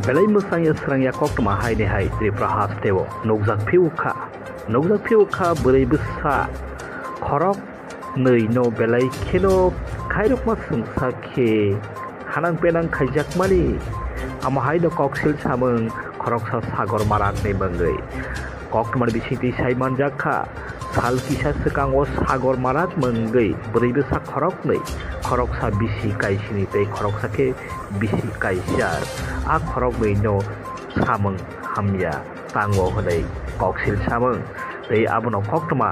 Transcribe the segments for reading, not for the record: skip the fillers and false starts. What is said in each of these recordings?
belai musang serang ya kok ma hai ne hai tripra hastewo nokjak phiukha bwrui bwsa khorok nei no belai kheno khairokma sungsa khe hanang penang khaijakmani amo hai no koksil samung khoroksa sagor marak nei bangoi kokmar bisingti saiman jakha sal kisa sekang o sagor marak mengei bwrui bwsa khorok nei khoroksa bisi kaisini tei khoroksa ke bisi kaisar a khorok nei no samung hamya tango honai koksil samung tei abono koktoma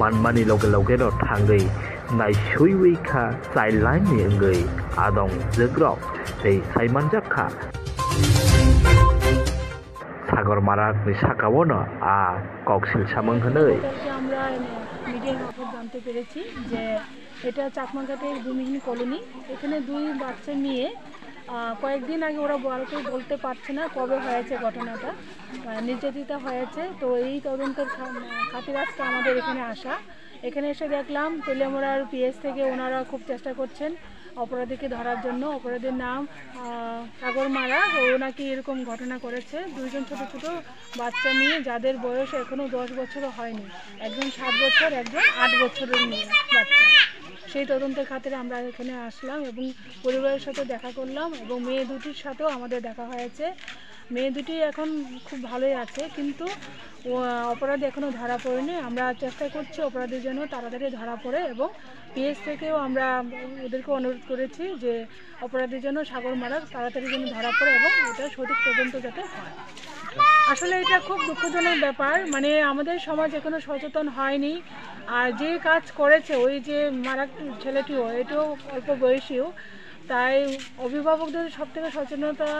manmani loge no thangai nai suiwi kha chailai ni engei adong jegrok tei saiman jakha Sagar মারাক ni sakao no a koksil samung honoi আমরা মিডিয়ার মারফত জানতে পেরেছি যে এটা চাকমাঘাটের ভূমিহীন colony. এখানে দুই বাচ্চা নিয়ে কয়েকদিন আগে ওরা বলতে পারছে না কবে হয়েছে ঘটনাটা, নির্যাতিতা হয়েছে। তো এই তদন্তের খাতিরে আজকে আমাদের এখানে আসা। এখানে এসে দেখলাম তেলিয়ামুড়ার পিএস থেকে ওনারা খুব চেষ্টা করছেন অপরাধীকে ধরার জন্য। অপরাধীর নাম সাগর মারা। ও নাকি এরকম ঘটনা করেছে দুইজন ছোট ছোট বাচ্চা নিয়ে, যাদের বয়স এখনও 10 বছরও হয়নি। একজন 7 বছর, একজন 8 বছরের বাচ্চা। সেই তদন্তের খাতিরে আমরা এখানে আসলাম এবং পরিবারের সাথে দেখা করলাম এবং মেয়ে দুটির সাথেও আমাদের দেখা হয়েছে। মেয়ে দুটি এখন খুব ভালোই আছে, কিন্তু অপরাধী এখনও ধরা পড়েনি। আমরা চেষ্টা করছি অপরাধী যেন তাড়াতাড়ি ধরা পড়ে এবং পিএস থেকেও আমরা ওদেরকে অনুরোধ করেছি যে অপরাধী যেন সাগর মারার তাড়াতাড়ি যেন ধরা পড়ে এবং এটা সঠিক তদন্ত যাতে হয়। আসলে এটা খুব দুঃখজনক ব্যাপার, মানে আমাদের সমাজ এখনো সচেতন হয়নি। আর যে কাজ করেছে ওই যে মারা ছেলেটিও, এটাও অল্প বয়সীও। তাই অভিভাবকদের সবথেকে সচেতনতা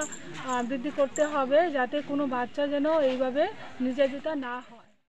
বৃদ্ধি করতে হবে যাতে কোনো বাচ্চা যেন এইভাবে নির্যাতিত না হয়।